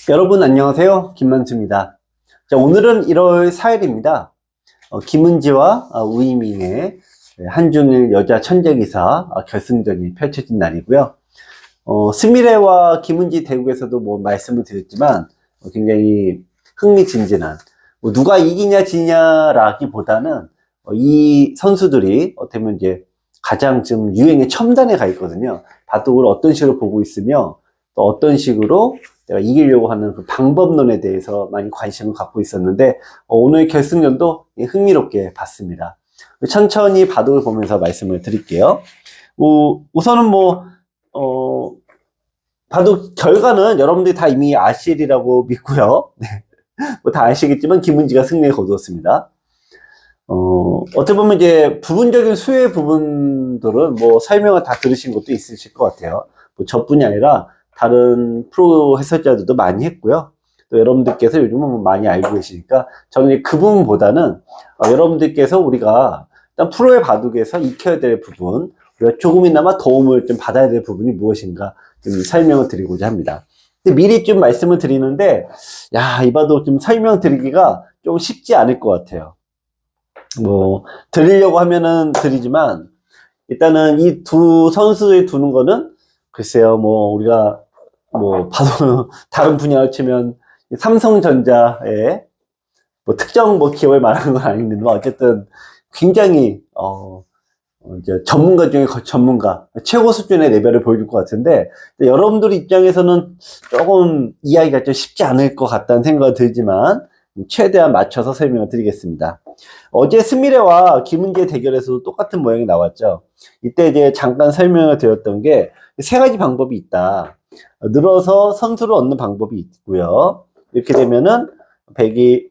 여러분 안녕하세요. 김만수입니다. 자, 오늘은 1월 4일입니다. 김은지와 우이밍의 한중일 여자 천재기사 결승전이 펼쳐진 날이고요. 스미레와 김은지 대국에서도 말씀을 드렸지만 굉장히 흥미진진한 누가 이기냐 지냐라기보다는 이 선수들이 어떻게 보면 이제 가장 좀 유행의 첨단에 가 있거든요. 바둑을 어떤 식으로 보고 있으며 또 어떤 식으로 내가 이기려고 하는 그 방법론에 대해서 많이 관심을 갖고 있었는데 오늘 결승전도 흥미롭게 봤습니다. 천천히 바둑을 보면서 말씀을 드릴게요. 우선은 바둑 결과는 여러분들이 다 이미 아시리라고 믿고요. 네. 다 아시겠지만 김은지가 승리를 거두었습니다. 어떻게 보면 이제 부분적인 수의 부분들은 설명을 다 들으신 것도 있으실 것 같아요. 저뿐이 아니라 다른 프로 해설자들도 많이 했고요. 또 여러분들께서 요즘은 많이 알고 계시니까 저는 그 부분보다는 여러분들께서 우리가 일단 프로의 바둑에서 익혀야 될 부분, 우리가 조금이나마 도움을 좀 받아야 될 부분이 무엇인가 좀 설명을 드리고자 합니다. 근데 미리 좀 말씀을 드리는데, 이 바둑 좀 설명드리기가 좀 쉽지 않을 것 같아요. 드리려고 하면은 드리지만, 일단은 이 두 선수에 두는 거는, 글쎄요, 우리가, 바둑, 다른 분야를 치면, 삼성전자의, 특정 기업을 말하는 건 아닌데, 어쨌든, 굉장히, 이제 전문가 중에 전문가, 최고 수준의 레벨을 보여줄 것 같은데, 여러분들 입장에서는 조금 이야기가 좀 쉽지 않을 것 같다는 생각이 들지만, 최대한 맞춰서 설명을 드리겠습니다. 어제 스미레와 김은지의 대결에서도 똑같은 모양이 나왔죠. 이때 이제 잠깐 설명을 드렸던 게, 세 가지 방법이 있다. 늘어서 선수를 얻는 방법이 있고요. 이렇게 되면은, 백이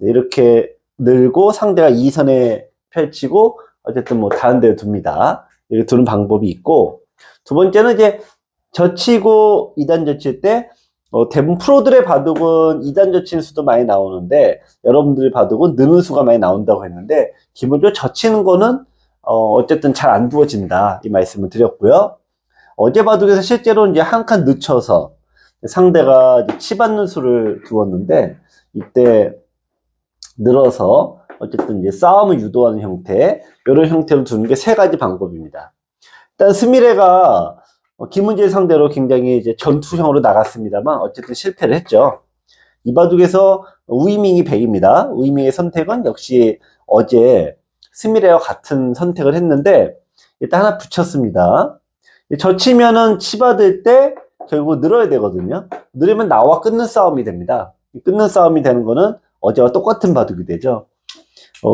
이렇게 늘고 상대가 2선에 펼치고, 어쨌든 다른 데를 둡니다. 이렇게 두는 방법이 있고, 두 번째는 이제 젖히고 2단 젖힐 때, 대부분 프로들의 바둑은 2단 젖히는 수도 많이 나오는데, 여러분들의 바둑은 느는 수가 많이 나온다고 했는데, 기본적으로 젖히는 거는, 어쨌든 잘 안 두어진다. 이 말씀을 드렸고요. 어제 바둑에서 실제로 이제 한 칸 늦춰서 상대가 이제 치받는 수를 두었는데, 이때 늘어서 어쨌든 이제 싸움을 유도하는 형태, 이런 형태로 두는 게 세 가지 방법입니다. 일단 스미레가 김은지를 상대로 굉장히 이제 전투형으로 나갔습니다만 어쨌든 실패를 했죠. 이 바둑에서 우이밍이 100입니다. 우이밍의 선택은 역시 어제 스미레와 같은 선택을 했는데 일단 하나 붙였습니다. 젖히면은 치받을 때 결국 늘어야 되거든요. 늘으면 나와 끊는 싸움이 됩니다. 끊는 싸움이 되는 거는 어제와 똑같은 바둑이 되죠.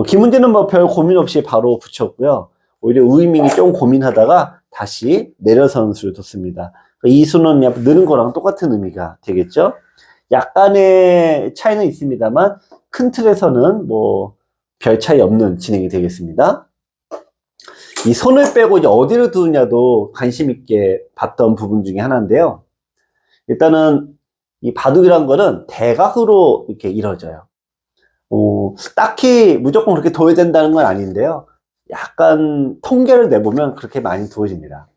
김은지는 별 고민 없이 바로 붙였고요. 오히려 우이밍이 좀 고민하다가 다시 내려서는 수를 뒀습니다. 이 수는 느는 거랑 똑같은 의미가 되겠죠. 약간의 차이는 있습니다만 큰 틀에서는 별 차이 없는 진행이 되겠습니다. 이 손을 빼고 이제 어디를 두느냐도 관심 있게 봤던 부분 중에 하나인데요. 일단은 이 바둑이란 거는 대각으로 이렇게 이루어져요. 딱히 무조건 그렇게 둬야 된다는 건 아닌데요. 약간 통계를 내보면 그렇게 많이 두어집니다.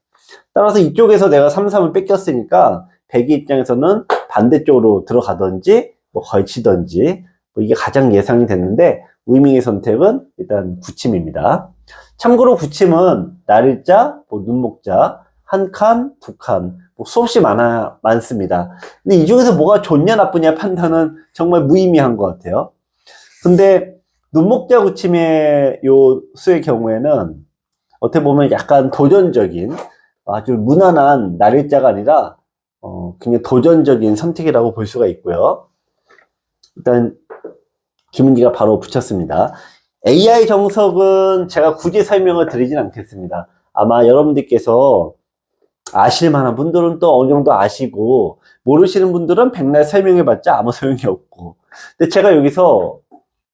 따라서 이쪽에서 내가 3-3을 뺏겼으니까 백이 입장에서는 반대쪽으로 들어가든지 걸치든지 이게 가장 예상이 됐는데 우이밍의 선택은 일단 굳힘입니다. 참고로 굳힘은 날일자, 눈목자, 한 칸, 두 칸 수없이 많습니다. 근데 이 중에서 뭐가 좋냐 나쁘냐 판단은 정말 무의미한 것 같아요. 근데 눈목자 굳힘의 요 수의 경우에는 어떻게 보면 약간 도전적인 아주 무난한 날일자가 아니라 굉장히 도전적인 선택이라고 볼 수가 있고요. 일단 김은지가 바로 붙였습니다. AI 정석은 제가 굳이 설명을 드리진 않겠습니다. 아마 여러분들께서 아실 만한 분들은 또 어느 정도 아시고 모르시는 분들은 백날 설명해봤자 아무 소용이 없고. 근데 제가 여기서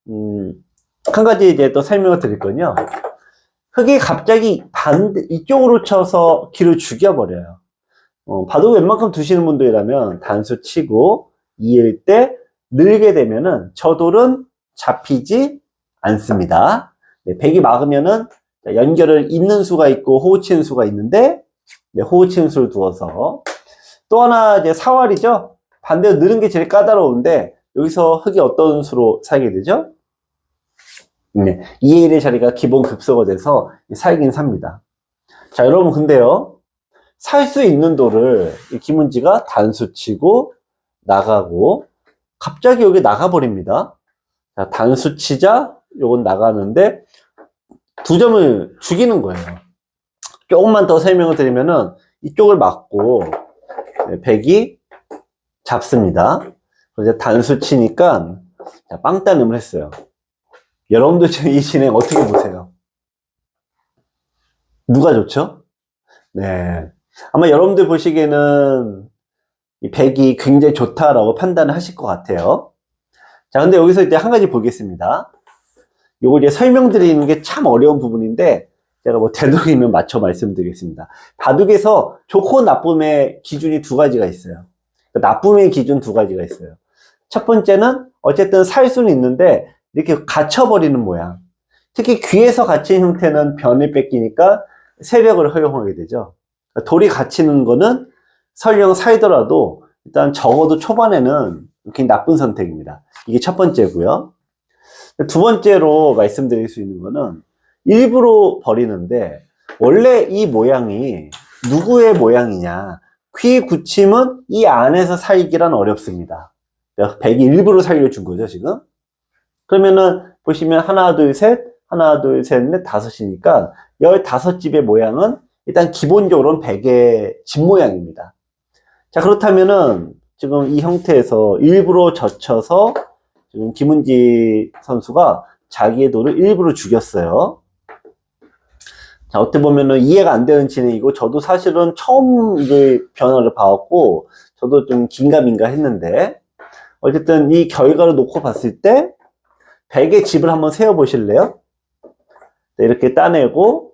한 가지 이제 또 설명을 드릴 건요. 흙이 갑자기 이쪽으로 쳐서 길을 죽여버려요. 바둑 웬만큼 두시는 분들이라면 단수 치고 이을 때 늘게 되면은 저돌은 잡히지 않습니다. 백이 막으면은 연결을 잇는 수가 있고 호우 치는 수가 있는데 호우 치는 수를 두어서 또 하나 이제 사활이죠. 반대로 느는 게 제일 까다로운데 여기서 흙이 어떤 수로 살게 되죠? 네, 2의 1의 자리가 기본 급소가 돼서 살긴 삽니다. 자, 여러분 근데요, 살 수 있는 돌을 이 김은지가 단수치고 나가고 갑자기 여기 나가버립니다. 자, 단수치자 요건 나가는데 두 점을 죽이는 거예요. 조금만 더 설명을 드리면은 이쪽을 막고 백이 잡습니다. 이제 단수치니까 빵따름을 했어요. 여러분들 지금 이 진행 어떻게 보세요? 누가 좋죠? 네. 아마 여러분들 보시기에는 이 백이 굉장히 좋다라고 판단을 하실 것 같아요. 자, 근데 여기서 이제 한 가지 보겠습니다. 요거 이제 설명드리는 게 참 어려운 부분인데, 제가 뭐 되도록이면 맞춰 말씀드리겠습니다. 바둑에서 좋고 나쁨의 기준이 두 가지가 있어요. 나쁨의 기준 두 가지가 있어요. 첫 번째는 어쨌든 살 수는 있는데, 이렇게 갇혀버리는 모양. 특히 귀에서 갇힌 형태는 변을 뺏기니까 세력을 허용하게 되죠. 돌이 갇히는 거는 설령 살더라도 일단 적어도 초반에는 굉장히 나쁜 선택입니다. 이게 첫 번째고요. 두 번째로 말씀드릴 수 있는 거는 일부러 버리는데 원래 이 모양이 누구의 모양이냐. 귀 굳힘은 이 안에서 살기란 어렵습니다. 백이 일부러 살려준 거죠, 지금. 그러면은 보시면 하나, 둘, 셋, 하나, 둘, 셋, 넷, 다섯이니까 15집의 모양은 일단 기본적으로는 백의 집 모양입니다. 자, 그렇다면은 지금 이 형태에서 일부러 젖혀서 지금 김은지 선수가 자기의 돌을 일부러 죽였어요. 자, 어떻게 보면은 이해가 안 되는 진행이고, 저도 사실은 처음 이게 변화를 봐왔고, 저도 좀 긴가민가 했는데, 어쨌든 이 결과를 놓고 봤을 때, 백의 집을 한번 세워보실래요? 네, 이렇게 따내고,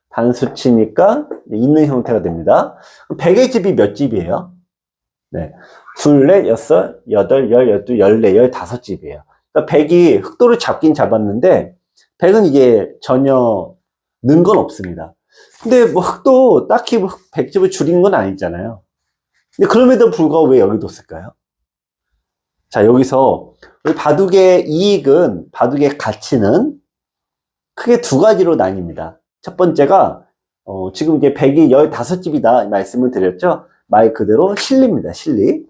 단수치니까 있는 형태가 됩니다. 백의 집이 몇 집이에요? 네. 둘, 넷, 여섯, 여덟, 열, 열두, 열네, 15집이에요. 그러니까 백이 흑돌을 잡긴 잡았는데, 백은 이게 전혀 는 건 없습니다. 근데 뭐 흑도 딱히 뭐 백집을 줄인 건 아니잖아요. 근데 그럼에도 불구하고 왜 여기 뒀을까요? 자, 여기서 우리 바둑의 이익은, 바둑의 가치는 크게 두 가지로 나뉩니다. 첫 번째가, 지금 이제 백이 15집이다 말씀을 드렸죠? 말 그대로 실리입니다, 실리.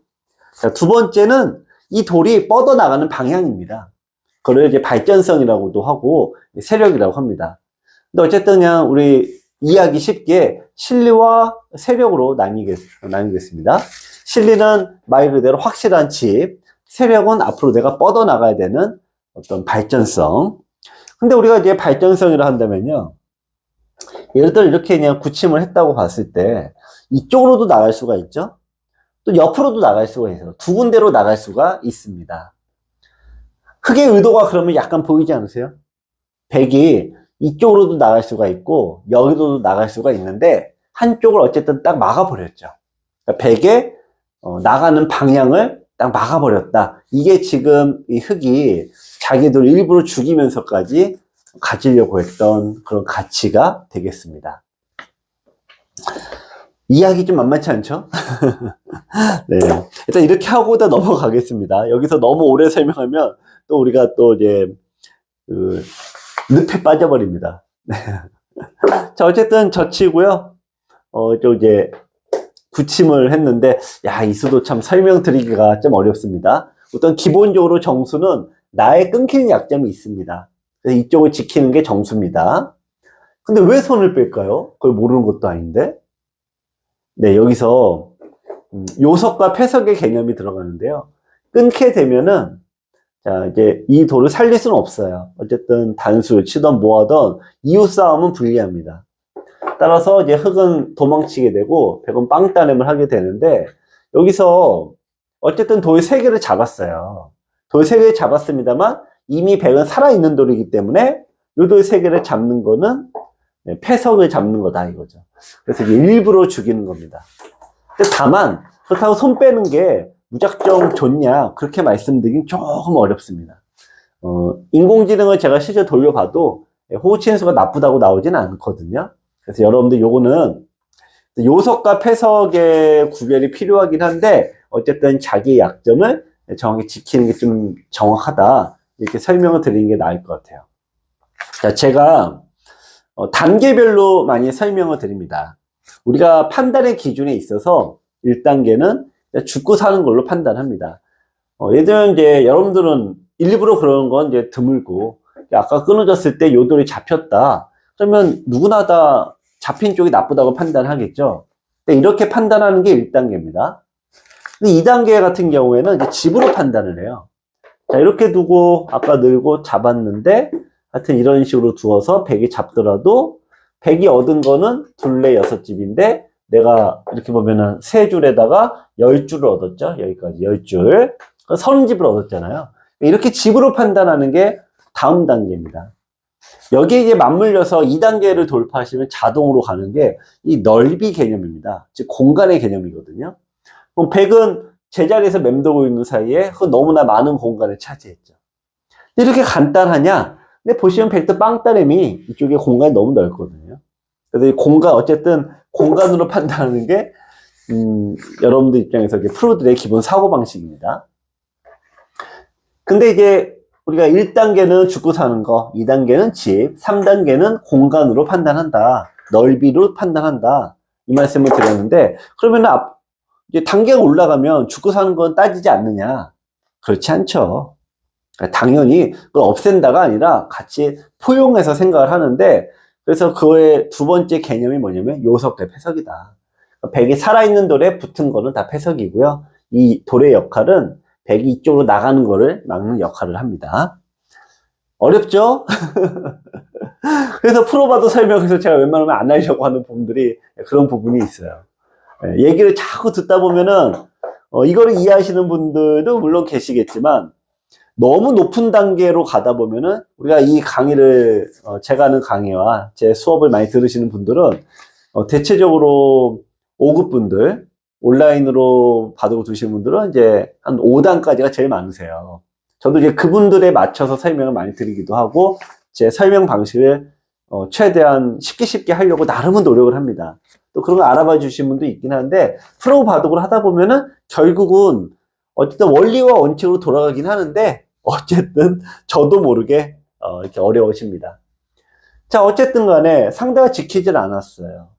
자, 두 번째는 이 돌이 뻗어나가는 방향입니다. 그걸 이제 발전성이라고도 하고, 세력이라고 합니다. 근데 어쨌든 그냥 우리 이해하기 쉽게 실리와 세력으로 나뉘겠습니다. 실리는 말 그대로 확실한 집, 세력은 앞으로 내가 뻗어나가야 되는 어떤 발전성. 근데 우리가 이제 발전성이라 한다면요. 예를 들어 이렇게 그냥 굳힘을 했다고 봤을 때 이쪽으로도 나갈 수가 있죠. 또 옆으로도 나갈 수가 있어요. 두 군데로 나갈 수가 있습니다. 흑의 의도가 그러면 약간 보이지 않으세요? 백이 이쪽으로도 나갈 수가 있고 여기로도 나갈 수가 있는데 한쪽을 어쨌든 딱 막아버렸죠. 그러니까 백의 나가는 방향을 딱 막아버렸다. 이게 지금 이 흑이 자기들 일부러 죽이면서까지 가지려고 했던 그런 가치가 되겠습니다. 이해하기 좀 만만치 않죠? 네. 일단 이렇게 하고다 넘어가겠습니다. 여기서 너무 오래 설명하면 또 우리가 또 이제 늪에 빠져버립니다. 자, 어쨌든 젖히고요. 또 이제 굳힘을 했는데, 야, 이 수도 참 설명드리기가 좀 어렵습니다. 우선 기본적으로 정수는 나의 끊기는 약점이 있습니다. 그래서 이쪽을 지키는 게 정수입니다. 근데 왜 손을 뺄까요? 그걸 모르는 것도 아닌데. 네, 여기서 요석과 패석의 개념이 들어가는데요. 끊게 되면은 자, 이제 이 돌을 살릴 수는 없어요. 어쨌든 단수를 치던 뭐하던 이웃 싸움은 불리합니다. 따라서 이제 흑은 도망치게 되고 백은 빵따냄을 하게 되는데 여기서 어쨌든 돌 3개를 잡았어요. 돌 3개를 잡았습니다만 이미 백은 살아있는 돌이기 때문에 이 돌 3개를 잡는 거는 패석을 잡는 거다 이거죠. 그래서 이제 일부러 죽이는 겁니다. 근데 다만 그렇다고 손 빼는 게 무작정 좋냐 그렇게 말씀드리긴 조금 어렵습니다. 인공지능을 제가 실제 돌려봐도 호우치인수가 나쁘다고 나오진 않거든요. 그래서 여러분들 요거는 요석과 패석의 구별이 필요하긴 한데 어쨌든 자기의 약점을 정확히 지키는 게 좀 정확하다. 이렇게 설명을 드리는 게 나을 것 같아요. 자, 제가 단계별로 많이 설명을 드립니다. 우리가 판단의 기준에 있어서 1단계는 죽고 사는 걸로 판단합니다. 예를 들면 이제 여러분들은 일부러 그러는 건 이제 드물고, 아까 끊어졌을 때 요돌이 잡혔다. 그러면 누구나 다 잡힌 쪽이 나쁘다고 판단하겠죠. 근데 이렇게 판단하는 게 1단계입니다. 근데 2단계 같은 경우에는 이제 집으로 판단을 해요. 자, 이렇게 두고 아까 늘고 잡았는데, 하여튼 이런 식으로 두어서 100이 잡더라도 100이 얻은 거는 둘레 6집인데 내가 이렇게 보면은 3줄에다가 10줄을 얻었죠. 여기까지 10줄. 30집을 얻었잖아요. 이렇게 집으로 판단하는 게 다음 단계입니다. 여기에 이제 맞물려서 2단계를 돌파하시면 자동으로 가는 게 이 넓이 개념입니다. 즉 공간의 개념이거든요. 그럼 100은 제자리에서 맴돌고 있는 사이에 그 너무나 많은 공간을 차지했죠. 이렇게 간단하냐? 근데 보시면 100도 빵따레미 이쪽에 공간이 너무 넓거든요. 그래서 이 공간, 어쨌든 공간으로 판단하는 게 여러분들 입장에서 프로들의 기본 사고방식입니다. 근데 이제 우리가 1단계는 죽고 사는 거, 2단계는 집, 3단계는 공간으로 판단한다. 넓이로 판단한다. 이 말씀을 드렸는데, 그러면 이제 단계가 올라가면 죽고 사는 건 따지지 않느냐? 그렇지 않죠. 당연히 그걸 없앤다가 아니라 같이 포용해서 생각을 하는데, 그래서 그거의 두 번째 개념이 뭐냐면 요석 대 패석이다. 100이 살아있는 돌에 붙은 거는 다 패석이고요. 이 돌의 역할은 100이 이쪽으로 나가는 거를 막는 역할을 합니다. 어렵죠? 그래서 프로바도 설명해서 제가 웬만하면 안 하려고 하는 부분들이 그런 부분이 있어요. 얘기를 자꾸 듣다 보면은 이거를 이해하시는 분들도 물론 계시겠지만 너무 높은 단계로 가다 보면은 우리가 이 강의를 제가 하는 강의와 제 수업을 많이 들으시는 분들은 대체적으로 5급 분들 온라인으로 받고 두신 분들은 이제 한 5단까지가 제일 많으세요. 저도 이제 그분들에 맞춰서 설명을 많이 드리기도 하고 제 설명 방식을 최대한 쉽게 하려고 나름은 노력을 합니다. 또 그런 거 알아봐 주신 분도 있긴 한데 프로 바둑을 하다 보면은 결국은 어쨌든 원리와 원칙으로 돌아가긴 하는데 어쨌든 저도 모르게 이렇게 어려우십니다. 자, 어쨌든 간에 상대가 지키질 않았어요.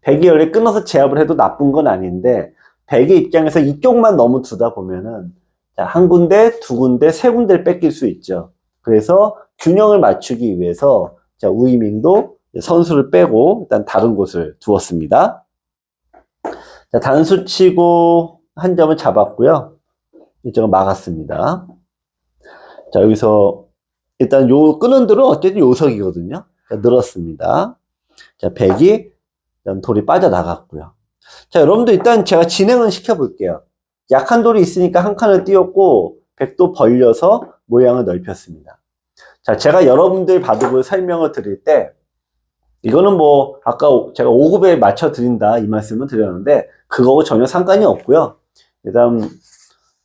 100이 원래 끊어서 제압을 해도 나쁜 건 아닌데 100의 입장에서 이쪽만 너무 두다 보면은 한 군데, 두 군데, 세 군데를 뺏길 수 있죠. 그래서 균형을 맞추기 위해서 우이밍도 선수를 빼고 일단 다른 곳을 두었습니다. 자, 단수 치고 한 점을 잡았고요. 이쪽은 막았습니다. 자, 여기서 일단 요 끄는 돌은 어쨌든 요석이거든요. 자, 늘었습니다. 자, 100이 돌이 빠져나갔고요. 자, 여러분들 일단 제가 진행을 시켜볼게요. 약한 돌이 있으니까 한 칸을 띄웠고 100도 벌려서 모양을 넓혔습니다. 자, 제가 여러분들 바둑을 설명을 드릴 때 이거는 뭐 아까 제가 5급에 맞춰 드린다 이 말씀을 드렸는데 그거하고 전혀 상관이 없고요. 일단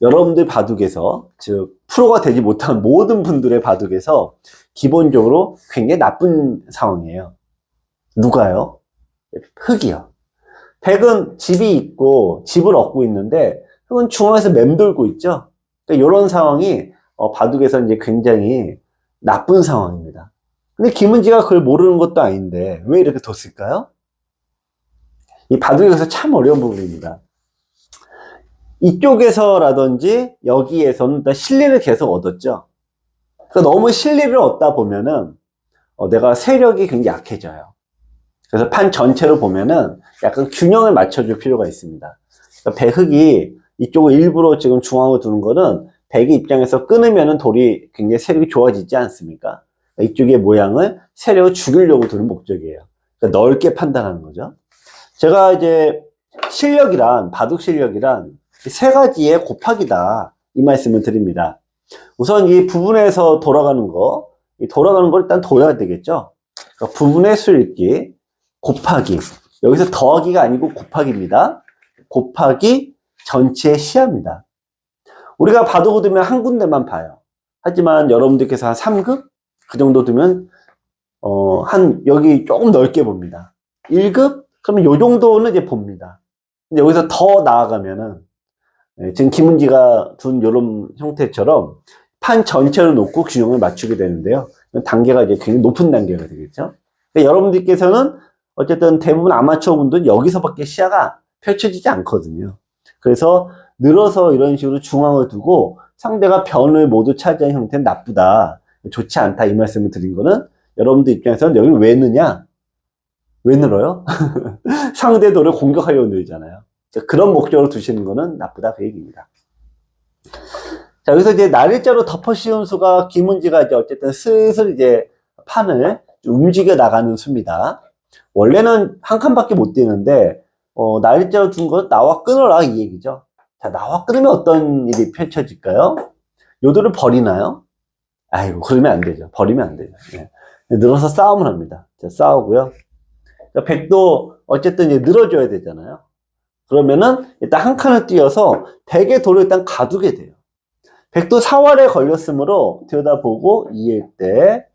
여러분들 바둑에서 즉 프로가 되지 못한 모든 분들의 바둑에서 기본적으로 굉장히 나쁜 상황이에요. 누가요? 흙이요. 100은 집이 있고 집을 얻고 있는데 흙은 중앙에서 맴돌고 있죠. 그러니까 이런 상황이 바둑에서 이제 굉장히 나쁜 상황입니다. 근데 김은지가 그걸 모르는 것도 아닌데 왜 이렇게 뒀을까요? 이 바둑에서 참 어려운 부분입니다. 이쪽에서라든지 여기에서는 일단 실리를 계속 얻었죠. 그러니까 너무 실리를 얻다 보면은 내가 세력이 굉장히 약해져요. 그래서 판 전체로 보면은 약간 균형을 맞춰줄 필요가 있습니다. 그러니까 배흑이 이쪽을 일부러 지금 중앙으로 두는 거는 백의 입장에서 끊으면은 돌이 굉장히 세력이 좋아지지 않습니까? 그러니까 이쪽의 모양을 세력을 죽이려고 두는 목적이에요. 그러니까 넓게 판단하는 거죠. 제가 이제 실력이란, 바둑 실력이란 세 가지의 곱하기다. 이 말씀을 드립니다. 우선 이 부분에서 돌아가는 거, 이 돌아가는 걸 일단 둬야 되겠죠? 그러니까 부분의 수 읽기, 곱하기. 여기서 더하기가 아니고 곱하기입니다. 곱하기 전체의 시야입니다. 우리가 바둑을 두면 한 군데만 봐요. 하지만 여러분들께서 한 3급? 그 정도 두면, 여기 조금 넓게 봅니다. 1급? 그러면 요 정도는 이제 봅니다. 근데 여기서 더 나아가면은, 지금 김은지가 둔 이런 형태처럼 판 전체를 놓고 균형을 맞추게 되는데요. 단계가 이제 굉장히 높은 단계가 되겠죠. 그러니까 여러분들께서는 어쨌든 대부분 아마추어 분들은 여기서밖에 시야가 펼쳐지지 않거든요. 그래서 늘어서 이런 식으로 중앙을 두고 상대가 변을 모두 차지한 형태는 나쁘다, 좋지 않다, 이 말씀을 드린 거는 여러분들 입장에서는 여기 왜 느냐? 왜 늘어요? 상대 돌을 공격하려고 늘잖아요. 그런 목적으로 두시는 거는 나쁘다, 그 얘기입니다. 자, 여기서 이제 날일자로 덮어 씌운 수가 김은지가 이제 어쨌든 슬슬 이제 판을 움직여 나가는 수입니다. 원래는 한 칸밖에 못 뛰는데, 날일자로 둔 건 나와 끊어라, 이 얘기죠. 자, 나와 끊으면 어떤 일이 펼쳐질까요? 요도를 버리나요? 아이고, 그러면 안 되죠. 버리면 안 되죠. 네. 늘어서 싸움을 합니다. 자, 싸우고요. 자, 백도 어쨌든 이제 늘어줘야 되잖아요. 그러면은 일단 한 칸을 띄어서 백의 돌을 일단 가두게 돼요. 백도 사활에 걸렸으므로 들여다보고 이해할 때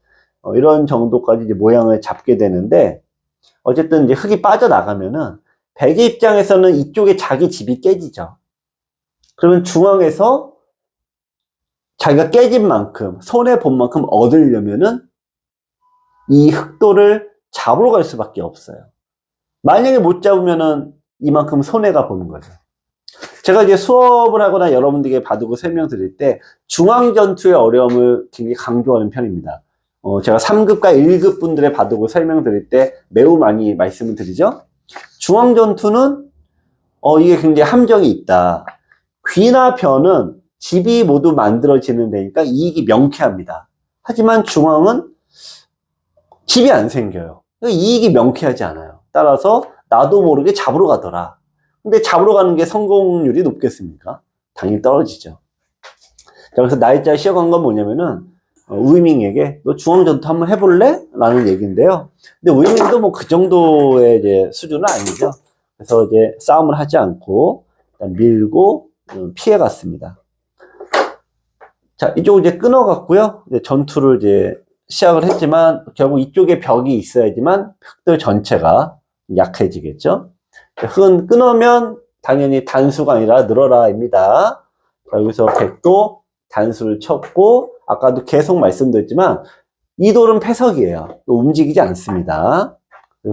이런 정도까지 이제 모양을 잡게 되는데, 어쨌든 이제 흙이 빠져나가면은 백의 입장에서는 이쪽에 자기 집이 깨지죠. 그러면 중앙에서 자기가 깨진 만큼, 손해본 만큼 얻으려면은 이 흑돌을 잡으러 갈 수밖에 없어요. 만약에 못 잡으면은 이만큼 손해가 보는 거죠. 제가 이제 수업을 하거나 여러분들에게 바두고 설명드릴 때 중앙전투의 어려움을 굉장히 강조하는 편입니다. 제가 3급과 1급 분들의 바두고 설명드릴 때 매우 많이 말씀을 드리죠. 중앙전투는 이게 굉장히 함정이 있다. 귀나 변은 집이 모두 만들어지는 데니까 이익이 명쾌합니다. 하지만 중앙은 집이 안 생겨요. 이익이 명쾌하지 않아요. 따라서 나도 모르게 잡으러 가더라. 근데 잡으러 가는 게 성공률이 높겠습니까? 당연히 떨어지죠. 자, 그래서 날짜 시험한 건 뭐냐면은 우이밍에게 너 중앙전투 한번 해볼래? 라는 얘기인데요. 근데 우이밍도 뭐 그 정도의 이제 수준은 아니죠. 그래서 이제 싸움을 하지 않고 일단 밀고 피해 갔습니다. 자, 이쪽을 이제 끊어갔고요. 이제 전투를 이제 시작을 했지만 결국 이쪽에 벽이 있어야지만 흙들 전체가 약해지겠죠. 흙은 끊으면 당연히 단수가 아니라 늘어라입니다. 자, 여기서 백도 단수를 쳤고, 아까도 계속 말씀드렸지만 이 돌은 패석이에요. 움직이지 않습니다.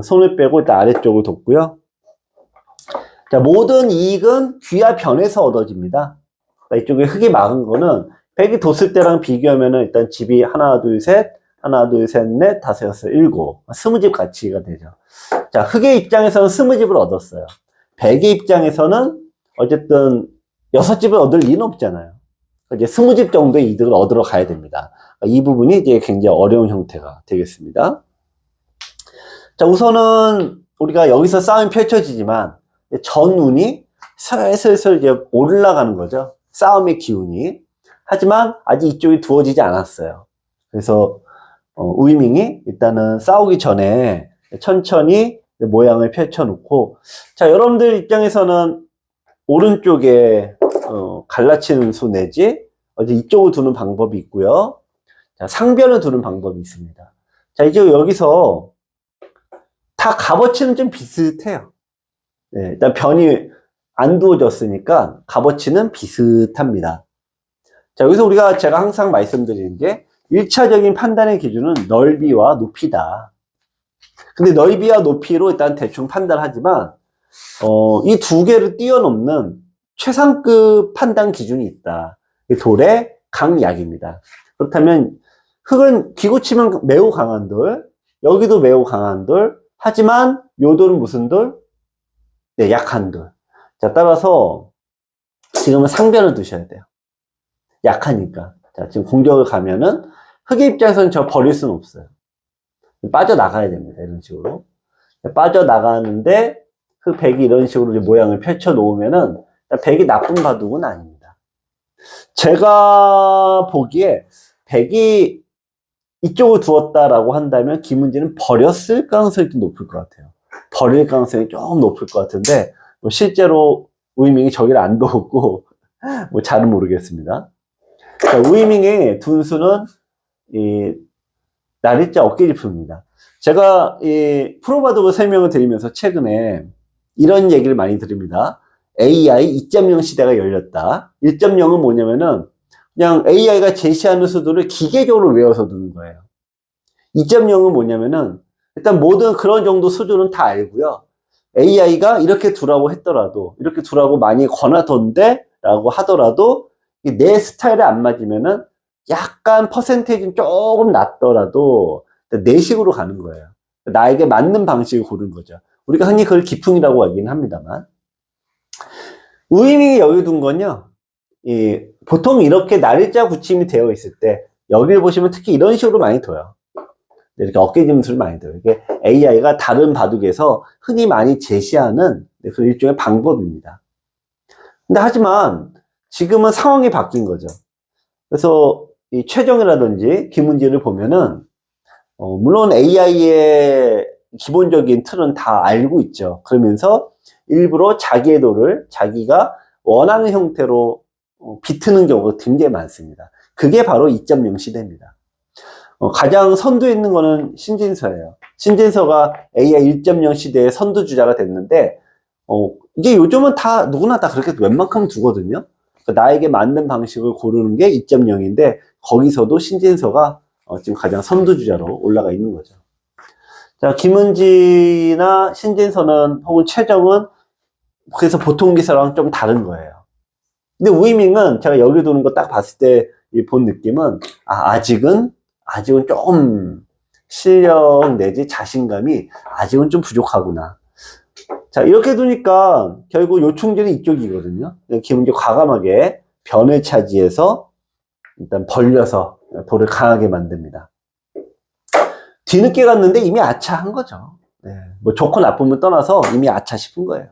손을 빼고 일단 아래쪽을 뒀고요. 자, 모든 이익은 귀와 변에서 얻어집니다. 이쪽에 흙이 막은 거는 백이 뒀을 때랑 비교하면 일단 집이 하나, 둘, 셋, 하나, 둘, 셋, 넷, 다섯, 여섯, 일곱. 20집 가치가 되죠. 자, 흙의 입장에서는 20집을 얻었어요. 백의 입장에서는 어쨌든 6집을 얻을 리는 없잖아요. 이제 20집 정도의 이득을 얻으러 가야 됩니다. 이 부분이 이제 굉장히 어려운 형태가 되겠습니다. 자, 우선은 우리가 여기서 싸움이 펼쳐지지만 전운이 슬슬 이제 올라가는 거죠. 싸움의 기운이. 하지만 아직 이쪽이 두어지지 않았어요. 그래서 우이밍이 일단은 싸우기 전에 천천히 모양을 펼쳐놓고, 자, 여러분들 입장에서는 오른쪽에 갈라치는 수 내지 어제 이쪽을 두는 방법이 있고요. 자, 상변을 두는 방법이 있습니다. 자, 이제 여기서 다 값어치는 좀 비슷해요. 네, 일단 변이 안 두어졌으니까 값어치는 비슷합니다. 자, 여기서 제가 항상 말씀드리는 게 1차적인 판단의 기준은 넓이와 높이다. 근데 넓이와 높이로 일단 대충 판단하지만 이 두 개를 뛰어넘는 최상급 판단 기준이 있다. 돌의 강약입니다. 그렇다면 흙은 기고 치면 매우 강한 돌, 여기도 매우 강한 돌, 하지만 요 돌은 무슨 돌? 네, 약한 돌. 자, 따라서 지금은 상변을 두셔야 돼요. 약하니까. 자, 지금 공격을 가면은 흙의 입장에서는 저 버릴 수는 없어요. 빠져나가야 됩니다. 이런 식으로. 빠져나가는데 그 백이 이런 식으로 모양을 펼쳐 놓으면은 백이 나쁜 바둑은 아닙니다. 제가 보기에 백이 이쪽을 두었다라고 한다면 김은지는 버렸을 가능성이 좀 높을 것 같아요. 버릴 가능성이 좀 높을 것 같은데 실제로 우이밍이 저기를 안 두었고 잘은 모르겠습니다. 자, 우이밍의 둔수는 날일자 어깨지품입니다. 제가 프로바둑을 설명을 드리면서 최근에 이런 얘기를 많이 드립니다. AI 2.0 시대가 열렸다. 1.0은 뭐냐면은 그냥 AI가 제시하는 수도를 기계적으로 외워서 두는 거예요. 2.0은 뭐냐면은 일단 모든 그런 정도 수준은 다 알고요. AI가 이렇게 두라고 했더라도, 이렇게 두라고 많이 권하던데 라고 하더라도 내 스타일에 안 맞으면은 약간 퍼센테이지는 조금 낮더라도 내 식으로 가는 거예요. 나에게 맞는 방식을 고르는 거죠. 우리가 흔히 그걸 기풍이라고 하긴 합니다만. 우이밍이 여기 둔 건요, 보통 이렇게 날짜 굳힘이 되어 있을 때, 여기를 보시면 특히 이런 식으로 많이 둬요. 이렇게 어깨짐수를 많이 둬요. 이게 AI가 다른 바둑에서 흔히 많이 제시하는 그 일종의 방법입니다. 근데 하지만 지금은 상황이 바뀐 거죠. 그래서 이 최정이라든지 김은지를 보면은, 물론 AI의 기본적인 틀은 다 알고 있죠. 그러면서 일부러 자기의 도를 자기가 원하는 형태로 비트는 경우가 굉장히 많습니다. 그게 바로 2.0 시대입니다. 가장 선두에 있는 거는 신진서예요. 신진서가 AI 1.0 시대의 선두주자가 됐는데, 이게 요즘은 다, 누구나 다 그렇게 웬만큼 두거든요. 그러니까 나에게 맞는 방식을 고르는 게 2.0인데, 거기서도 신진서가 지금 가장 선두주자로 올라가 있는 거죠. 자, 김은지나 신진서는, 혹은 최정은, 그래서 보통 기사랑 좀 다른 거예요. 근데 우이밍은 제가 여기 두는 거 딱 봤을 때 본 느낌은, 아직은 조금 실력 내지 자신감이 아직은 좀 부족하구나. 자, 이렇게 두니까 결국 요충지는 이쪽이거든요. 김은지 과감하게 변을 차지해서 일단 벌려서 돌을 강하게 만듭니다. 뒤늦게 갔는데 이미 아차한 거죠. 네, 뭐 좋고 나쁨을 떠나서 이미 아차 싶은 거예요.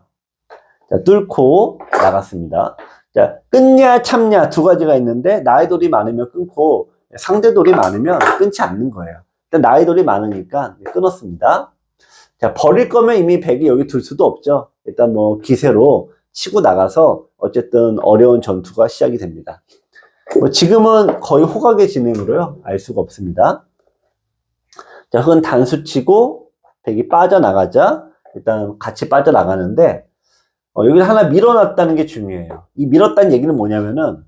자, 뚫고 나갔습니다. 자, 끊냐 참냐 두 가지가 있는데, 나의 돌이 많으면 끊고 상대 돌이 많으면 끊지 않는 거예요. 일단 나의 돌이 많으니까 끊었습니다. 자, 버릴 거면 이미 백이 여기 둘 수도 없죠. 일단 뭐 기세로 치고 나가서 어쨌든 어려운 전투가 시작이 됩니다. 뭐 지금은 거의 호각의 진행으로요, 알 수가 없습니다. 자, 그건 단수치고 백이 빠져나가자 일단 같이 빠져나가는데, 여기를 하나 밀어놨다는 게 중요해요. 이 밀었다는 얘기는 뭐냐면은,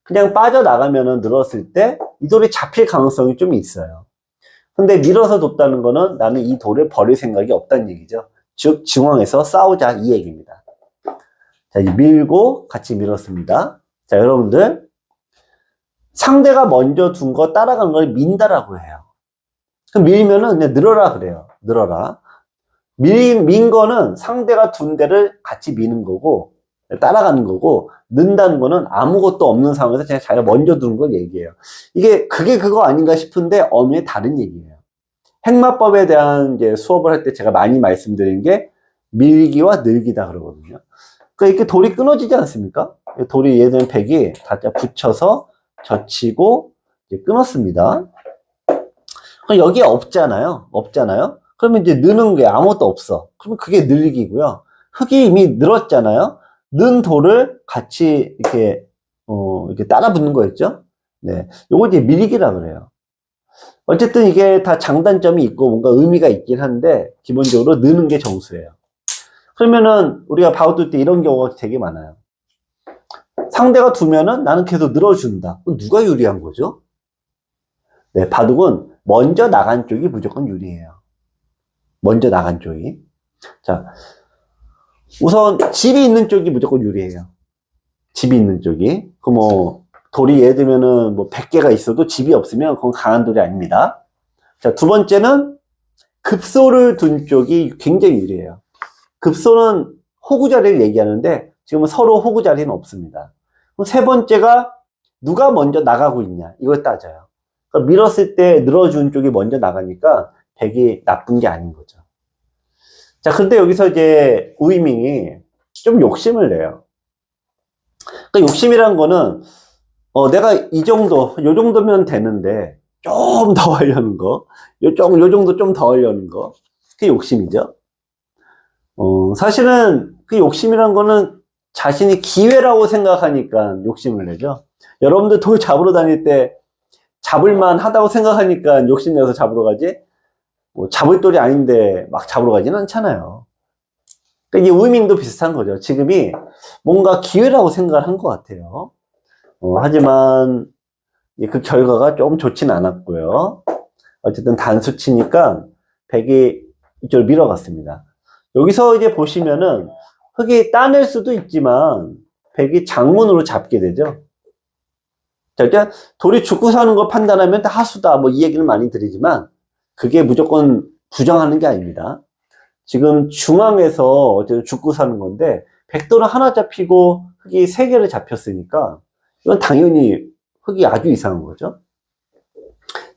그냥 빠져나가면은 늘었을 때 이 돌이 잡힐 가능성이 좀 있어요. 근데 밀어서 뒀다는 거는 나는 이 돌을 버릴 생각이 없다는 얘기죠. 즉, 중앙에서 싸우자 이 얘기입니다. 자, 이제 밀고 같이 밀었습니다. 자, 여러분들, 상대가 먼저 둔 거 따라간 걸 민다라고 해요. 그럼 밀면은 그냥 늘어라 그래요. 늘어라. 민 거는 상대가 둔 데를 같이 미는 거고, 따라가는 거고, 는다는 거는 아무것도 없는 상황에서 그냥 자기가 먼저 두는 걸 얘기해요. 그게 그거 아닌가 싶은데 엄연히 다른 얘기예요. 행마법에 대한 이제 수업을 할 때 제가 많이 말씀드린 게 밀기와 늘기다 그러거든요. 그러니까 이렇게 돌이 끊어지지 않습니까? 돌이 얘는 백이 다 붙여서 젖히고 이제 끊었습니다. 그럼 여기에 없잖아요. 그러면 이제 느는 게 아무것도 없어. 그러면 그게 늘기고요. 흙이 이미 늘었잖아요. 는 돌을 같이 이렇게 따라 붙는 거였죠. 네. 요거 이제 밀기라 그래요. 어쨌든 이게 다 장단점이 있고 뭔가 의미가 있긴 한데, 기본적으로 느는 게 정수예요. 그러면은 우리가 바둑 때 이런 경우가 되게 많아요. 상대가 두면은 나는 계속 늘어준다. 그럼 누가 유리한 거죠? 네, 바둑은 먼저 나간 쪽이 무조건 유리해요. 먼저 나간 쪽이. 자, 우선 집이 있는 쪽이 무조건 유리해요. 집이 있는 쪽이. 돌이 예를 들면은 100개가 있어도 집이 없으면 그건 강한 돌이 아닙니다. 자, 두 번째는 급소를 둔 쪽이 굉장히 유리해요. 급소는 호구 자리를 얘기하는데 지금은 서로 호구 자리는 없습니다. 그럼 세 번째가 누가 먼저 나가고 있냐, 이걸 따져요. 그러니까 밀었을 때 늘어준 쪽이 먼저 나가니까 백이 나쁜 게 아닌 거죠. 자, 근데 여기서 이제 우이밍이 좀 욕심을 내요. 그러니까 욕심이란 거는, 내가 요 정도면 되는데, 좀 더 하려는 거, 요 정도 좀 더 하려는 거, 그게 욕심이죠. 사실은 그 욕심이란 거는 자신이 기회라고 생각하니까 욕심을 내죠. 여러분들 돌 잡으러 다닐 때 잡을만 하다고 생각하니까 욕심내서 잡으러 가지, 잡을 돌이 아닌데 막 잡으러 가지는 않잖아요. 이 우이밍도 비슷한 거죠. 지금이 뭔가 기회라고 생각을 한 것 같아요. 하지만 그 결과가 좀 좋진 않았고요. 어쨌든 단수 치니까 백이 이쪽으로 밀어갔습니다. 여기서 이제 보시면은 흑이 따낼 수도 있지만 백이 장문으로 잡게 되죠. 자, 일단 돌이 죽고 사는 걸 판단하면 다 하수다 뭐 이 얘기를 많이 드리지만 그게 무조건 부정하는 게 아닙니다. 지금 중앙에서 어쨌든 죽고 사는 건데 백도는 하나 잡히고 흑이 세 개를 잡혔으니까 이건 당연히 흑이 아주 이상한 거죠.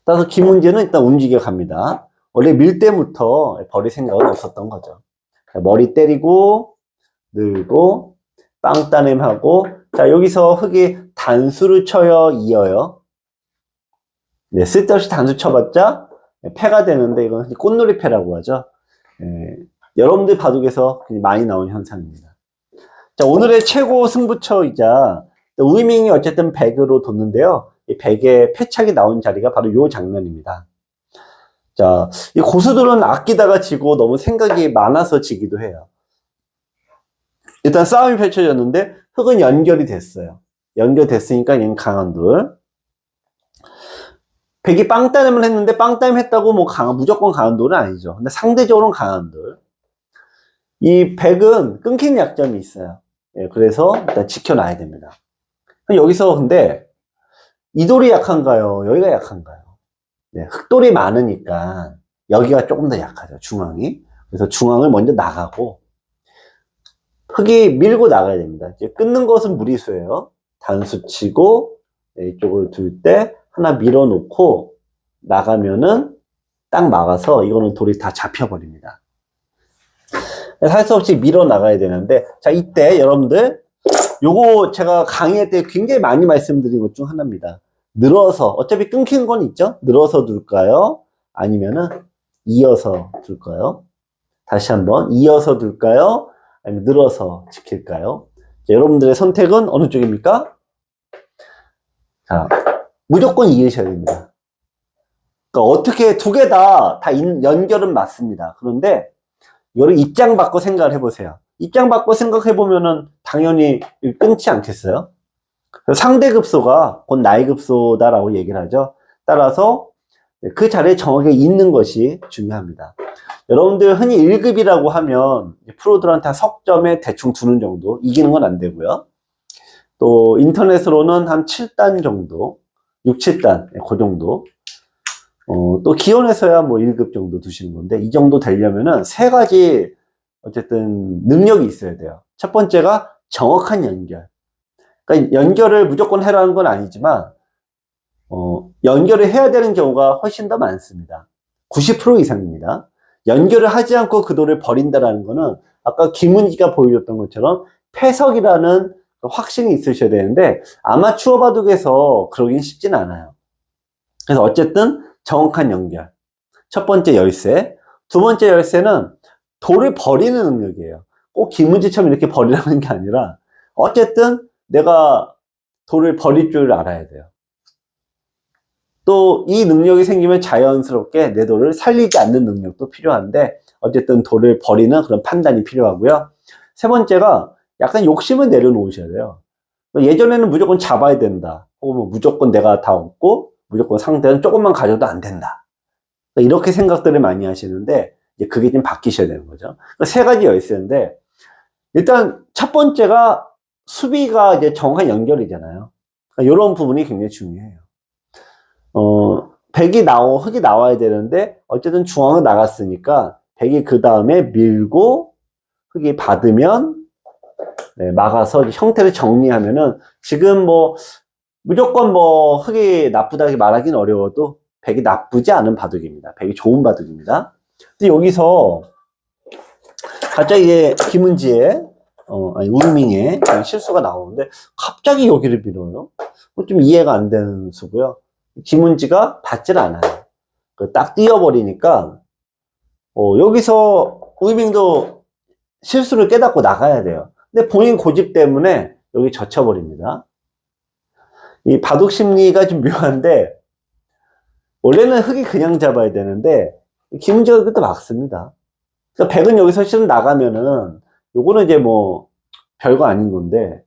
따라서 김은재는 일단 움직여 갑니다. 원래 밀 때부터 버릴 생각은 없었던 거죠. 머리 때리고 늘고 빵 따냄하고 자 여기서 흑이 단수를 쳐요 이어요. 네, 쓸데없이 단수 쳐봤자 패가 되는데 이건 꽃놀이 패라고 하죠. 여러분들 바둑에서 많이 나온 현상입니다. 자 오늘의 최고 승부처이자 우이밍이 어쨌든 백으로 뒀는데요. 이 백의 패착이 나온 자리가 바로 이 장면입니다. 자, 이 고수들은 아끼다가 지고 너무 생각이 많아서 지기도 해요. 일단 싸움이 펼쳐졌는데 흑은 연결이 됐어요. 연결됐으니까 얘는 강한 돌. 백이 빵따냄을 했는데 빵따냄 했다고 뭐 무조건 강한 돌은 아니죠. 근데 상대적으로는 강한 돌. 이 백은 끊긴 약점이 있어요. 그래서 일단 지켜놔야 됩니다. 여기서 근데 이 돌이 약한가요? 여기가 약한가요? 네, 흑돌이 많으니까 여기가 조금 더 약하죠. 중앙이. 그래서 중앙을 먼저 나가고 흑이 밀고 나가야 됩니다. 이제 끊는 것은 무리수예요. 단수 치고 이쪽을 둘 때 하나 밀어놓고 나가면은 딱 막아서 이거는 돌이 다 잡혀버립니다. 할 수 없이 밀어 나가야 되는데 자 이때 여러분들 요거 제가 강의할 때 굉장히 많이 말씀드린 것 중 하나입니다. 늘어서 어차피 끊긴 건 있죠. 늘어서 둘까요? 아니면은 이어서 둘까요? 다시 한번 이어서 둘까요? 아니면 늘어서 지킬까요? 자, 여러분들의 선택은 어느 쪽입니까? 자, 무조건 이으셔야 됩니다. 그러니까 어떻게 두 개 다 연결은 맞습니다. 그런데 이거를 입장 바꿔 생각을 해보세요. 입장 바꿔 생각해보면은 당연히 끊지 않겠어요? 상대급소가 곧 나의 급소다라고 얘기를 하죠. 따라서 그 자리에 정확하게 있는 것이 중요합니다. 여러분들 흔히 1급이라고 하면 프로들한테 석점에 대충 두는 정도, 이기는 건 안 되고요. 또 인터넷으로는 한 7단 정도, 6, 7단, 그 정도. 또 기원에서야 뭐 1급 정도 두시는 건데 이 정도 되려면은 세 가지 어쨌든 능력이 있어야 돼요. 첫 번째가 정확한 연결. 그러니까 연결을 무조건 해라는 건 아니지만 연결을 해야 되는 경우가 훨씬 더 많습니다. 90% 이상입니다. 연결을 하지 않고 그 돌을 버린다라는 거는 아까 김은지가 보여줬던 것처럼 패석이라는 확신이 있으셔야 되는데 아마추어 바둑에서 그러긴 쉽진 않아요. 그래서 어쨌든 정확한 연결. 첫 번째 열쇠. 두 번째 열쇠는 돌을 버리는 능력이에요. 꼭 김은지처럼 이렇게 버리라는 게 아니라 어쨌든 내가 돌을 버릴 줄 알아야 돼요. 또 이 능력이 생기면 자연스럽게 내 돌을 살리지 않는 능력도 필요한데 어쨌든 돌을 버리는 그런 판단이 필요하고요. 세 번째가 약간 욕심을 내려놓으셔야 돼요. 예전에는 무조건 잡아야 된다. 혹은 무조건 내가 다 얻고 무조건 상대는 조금만 가져도 안 된다. 이렇게 생각들을 많이 하시는데 이제 그게 좀 바뀌셔야 되는 거죠. 세 가지 열쇠인데 일단 첫 번째가 수비가 이제 정확한 연결이잖아요. 이런 부분이 굉장히 중요해요. 흑이 나와야 되는데 어쨌든 중앙을 나갔으니까 백이 그 다음에 밀고 흑이 받으면 막아서 형태를 정리하면은 지금 뭐 무조건 뭐 흑이 나쁘다고 말하기는 어려워도 백이 나쁘지 않은 바둑입니다. 백이 좋은 바둑입니다. 근데 여기서 갑자기 김은지의 우이밍의 실수가 나오는데 갑자기 여기를 밀어요. 좀 이해가 안 되는 수고요. 김은지가 받질 않아요. 딱 띄어버리니까 여기서 우이밍도 실수를 깨닫고 나가야 돼요. 근데 본인 고집 때문에 여기 젖혀버립니다. 이 바둑 심리가 좀 묘한데 원래는 흑이 그냥 잡아야 되는데 김은지가 그때 막습니다. 그러니까 백은 여기서 실은 나가면은 요거는 이제 뭐 별거 아닌 건데,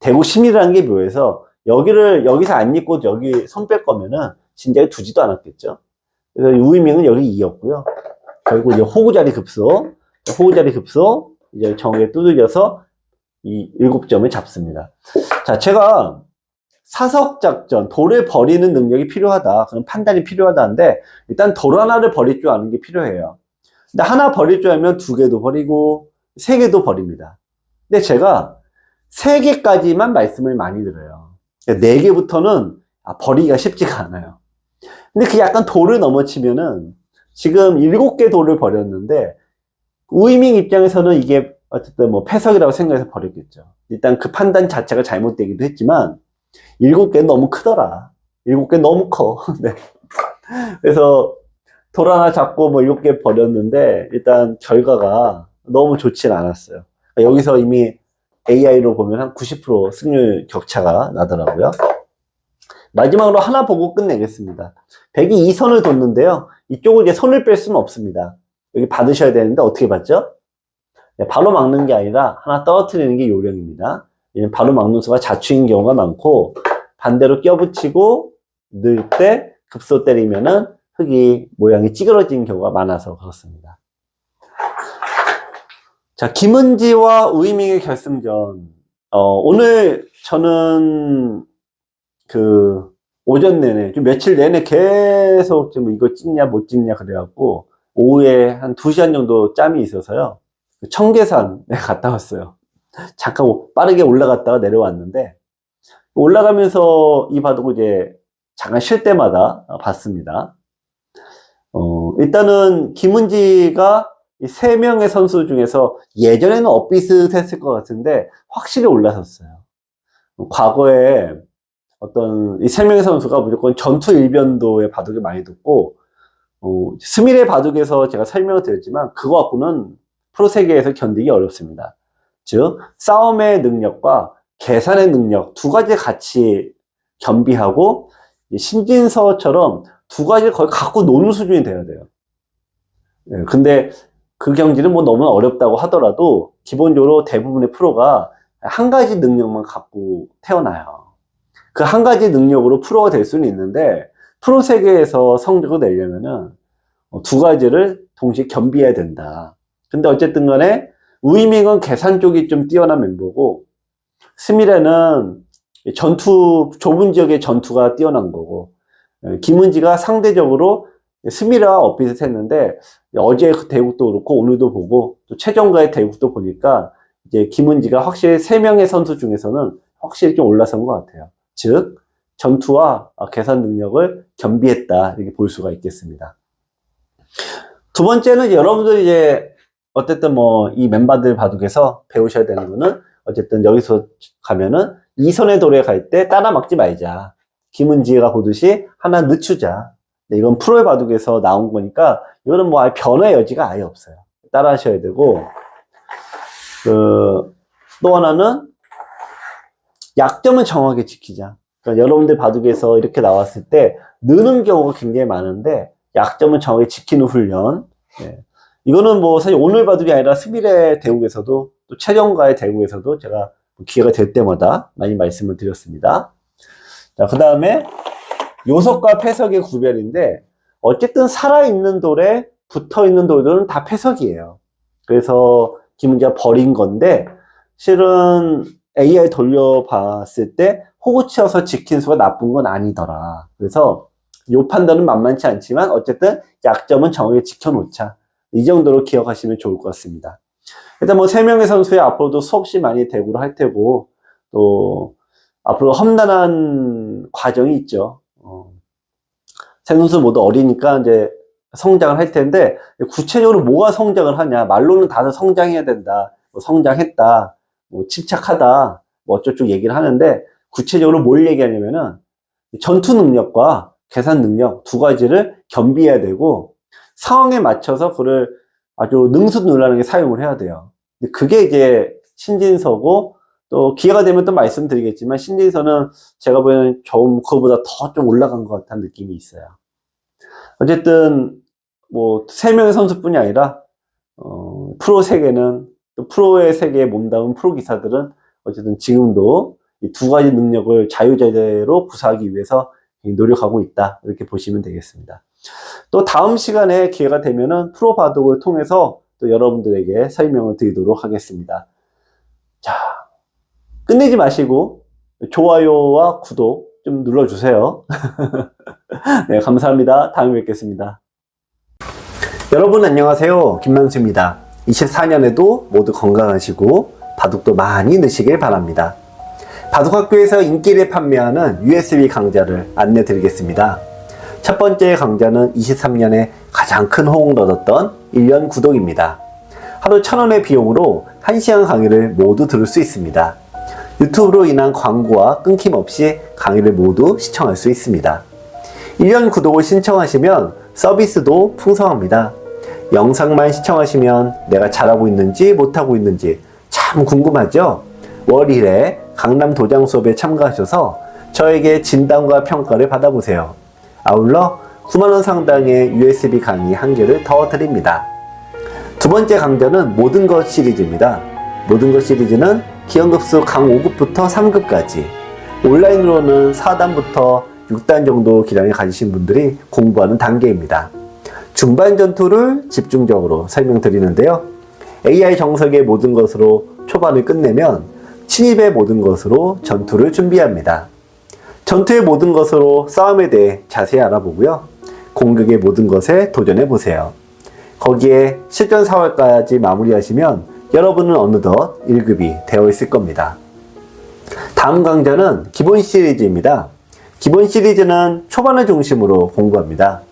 대구 심이라는 게 묘해서 여기서 안 입고 여기 손 뺄 거면은 진작에 두지도 않았겠죠. 그래서 우이밍은 여기 2였고요. 결국 이제 호구자리 급소 이제 정에 두들겨서 이 7점을 잡습니다. 자, 제가 사석작전, 돌을 버리는 능력이 필요하다. 그런 판단이 필요하다는데, 일단 돌 하나를 버릴 줄 아는 게 필요해요. 근데 하나 버릴 줄 알면 2개도 버리고, 3개도 버립니다. 근데 제가 3개까지만 말씀을 많이 드려요. 4개부터는 버리기가 쉽지가 않아요. 근데 그 약간 돌을 넘어치면은, 지금 7개 돌을 버렸는데, 우이밍 입장에서는 이게 어쨌든 뭐 패석이라고 생각해서 버렸겠죠. 일단 그 판단 자체가 잘못되기도 했지만, 7개 너무 크더라. 7개 너무 커. 네. 그래서 돌 하나 잡고 뭐 7개 버렸는데 일단 결과가 너무 좋진 않았어요. 여기서 이미 AI로 보면 한 90% 승률 격차가 나더라고요. 마지막으로 하나 보고 끝내겠습니다. 100이 2선을 뒀는데요. 이쪽을 이제 손을 뺄 수는 없습니다. 여기 받으셔야 되는데 어떻게 받죠? 네, 바로 막는 게 아니라 하나 떨어뜨리는 게 요령입니다. 바로 막는 수가 자추인 경우가 많고, 반대로 껴붙이고 넣을 때 급소 때리면은 흙이 모양이 찌그러지는 경우가 많아서 그렇습니다. 자, 김은지와 우이밍의 결승전. 오늘 저는 그 오전 내내, 좀 며칠 내내 계속 좀 이거 찍냐 못 찍냐 그래갖고 오후에 한 2시간 정도 짬이 있어서요. 청계산에 갔다 왔어요. 잠깐 빠르게 올라갔다가 내려왔는데, 올라가면서 이 바둑을 이제 잠깐 쉴 때마다 봤습니다. 일단은 김은지가 이 3명의 선수 중에서 예전에는 엇비슷했을 것 같은데 확실히 올라섰어요. 과거에 어떤 이 3명의 선수가 무조건 전투 일변도의 바둑을 많이 뒀고, 스미레 바둑에서 제가 설명을 드렸지만 그거 갖고는 프로 세계에서 견디기 어렵습니다. 즉 싸움의 능력과 계산의 능력 2가지 같이 겸비하고 신진서처럼 2가지를 거의 갖고 노는 수준이 돼야 돼요. 근데 그 경기는 뭐 너무 어렵다고 하더라도 기본적으로 대부분의 프로가 한 가지 능력만 갖고 태어나요. 그 한 가지 능력으로 프로가 될 수는 있는데 프로 세계에서 성적을 내려면은 2가지를 동시에 겸비해야 된다. 근데 어쨌든 간에 우이밍은 계산 쪽이 좀 뛰어난 멤버고, 스미레는 좁은 지역의 전투가 뛰어난 거고, 김은지가 상대적으로 스미레와 엇비슷했는데, 어제 그 대국도 그렇고, 오늘도 보고, 또 최정가의 대국도 보니까, 이제 김은지가 확실히 3명의 선수 중에서는 확실히 좀 올라선 것 같아요. 즉, 전투와 계산 능력을 겸비했다. 이렇게 볼 수가 있겠습니다. 두 번째는 여러분들이 이제 어쨌든 뭐 이 멤버들 바둑에서 배우셔야 되는 거는, 어쨌든 여기서 가면은 2선의 돌에 갈 때 따라 막지 말자. 김은지가 보듯이 하나 늦추자. 이건 프로의 바둑에서 나온 거니까 이거는 뭐 아예 변화의 여지가 아예 없어요. 따라 하셔야 되고, 또 하나는 약점을 정확하게 지키자. 그러니까 여러분들 바둑에서 이렇게 나왔을 때 느는 경우가 굉장히 많은데 약점을 정확하게 지키는 훈련. 네. 이거는 뭐 사실 오늘 바둑이 아니라 스미레 대국에서도 또 최정가의 대국에서도 제가 기회가 될 때마다 많이 말씀을 드렸습니다. 자, 그 다음에 요석과 패석의 구별인데, 어쨌든 살아있는 돌에 붙어있는 돌들은 다 패석이에요. 그래서 김은지가 버린 건데, 실은 AI 돌려봤을 때 호구 치어서 지킨 수가 나쁜 건 아니더라. 그래서 요 판단은 만만치 않지만 어쨌든 약점은 정확히 지켜놓자. 이 정도로 기억하시면 좋을 것 같습니다. 일단 뭐 3명의 선수의 앞으로도 수없이 많이 대구를 할 테고, 또 앞으로 험난한 과정이 있죠. 세 선수 모두 어리니까 이제 성장을 할 텐데, 구체적으로 뭐가 성장을 하냐. 말로는 다들 성장해야 된다. 뭐 성장했다. 뭐 침착하다. 뭐 어쩌고 얘기를 하는데, 구체적으로 뭘 얘기하냐면은 전투 능력과 계산 능력 2가지를 겸비해야 되고, 상황에 맞춰서 그걸 아주 능수능란하게 사용을 해야 돼요. 그게 이제 신진서고, 또 기회가 되면 또 말씀드리겠지만 신진서는 제가 보기에는 좀 그거보다 더 좀 올라간 것 같다는 느낌이 있어요. 어쨌든 뭐 3명의 선수뿐이 아니라 프로 세계는 또 프로의 세계에 몸담은 프로 기사들은 어쨌든 지금도 이 두 가지 능력을 자유자재로 구사하기 위해서 노력하고 있다. 이렇게 보시면 되겠습니다. 또 다음 시간에 기회가 되면은 프로 바둑을 통해서 또 여러분들에게 설명을 드리도록 하겠습니다. 자, 끝내지 마시고 좋아요와 구독 좀 눌러주세요. 네, 감사합니다. 다음에 뵙겠습니다. 여러분 안녕하세요. 김만수입니다. 24년에도 모두 건강하시고 바둑도 많이 넣으시길 바랍니다. 바둑학교에서 인기를 판매하는 USB 강좌를 안내 드리겠습니다. 첫 번째 강좌는 23년에 가장 큰 호응을 얻었던 1년 구독입니다. 하루 1,000원의 비용으로 1시간 강의를 모두 들을 수 있습니다. 유튜브로 인한 광고와 끊김없이 강의를 모두 시청할 수 있습니다. 1년 구독을 신청하시면 서비스도 풍성합니다. 영상만 시청하시면 내가 잘하고 있는지 못하고 있는지 참 궁금하죠? 월 1회 강남 도장 수업에 참가하셔서 저에게 진단과 평가를 받아보세요. 아울러 9만원 상당의 USB 강의 1개를 더 드립니다. 두 번째 강좌는 모든 것 시리즈입니다. 모든 것 시리즈는 기억급수 강 5급부터 3급까지 온라인으로는 4단부터 6단 정도 기량을 가지신 분들이 공부하는 단계입니다. 중반 전투를 집중적으로 설명드리는데요. AI 정석의 모든 것으로 초반을 끝내면 침입의 모든 것으로 전투를 준비합니다. 전투의 모든 것으로 싸움에 대해 자세히 알아보고요. 공격의 모든 것에 도전해보세요. 거기에 실전 4월까지 마무리하시면 여러분은 어느덧 1급이 되어 있을 겁니다. 다음 강좌는 기본 시리즈입니다. 기본 시리즈는 초반을 중심으로 공부합니다.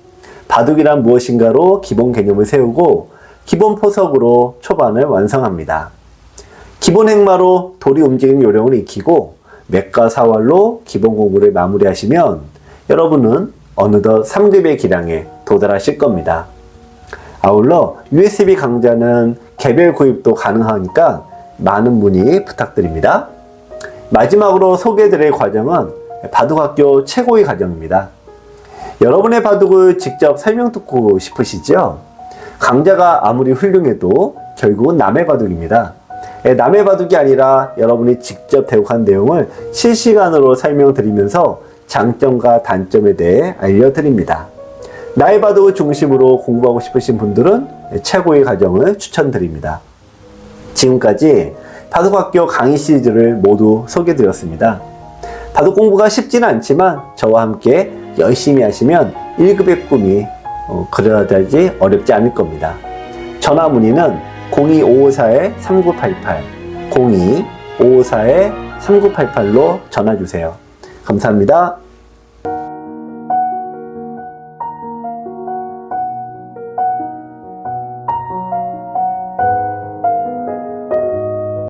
바둑이란 무엇인가로 기본 개념을 세우고 기본 포석으로 초반을 완성합니다. 기본 행마로 돌이 움직이는 요령을 익히고 맥과 사활로 기본 공부를 마무리하시면 여러분은 어느덧 3급의 기량에 도달하실 겁니다. 아울러 USB 강좌는 개별 구입도 가능하니까 많은 문의 부탁드립니다. 마지막으로 소개해드릴 과정은 바둑학교 최고의 과정입니다. 여러분의 바둑을 직접 설명 듣고 싶으시죠? 강좌가 아무리 훌륭해도 결국은 남의 바둑입니다. 남의 바둑이 아니라 여러분이 직접 대국한 내용을 실시간으로 설명드리면서 장점과 단점에 대해 알려드립니다. 나의 바둑을 중심으로 공부하고 싶으신 분들은 최고의 과정을 추천드립니다. 지금까지 바둑학교 강의 시리즈를 모두 소개드렸습니다. 바둑 공부가 쉽지는 않지만 저와 함께 열심히 하시면 1급의 꿈이 그려다지 어렵지 않을 겁니다. 전화 문의는 02554-3988 02554-3988로 전화주세요. 감사합니다.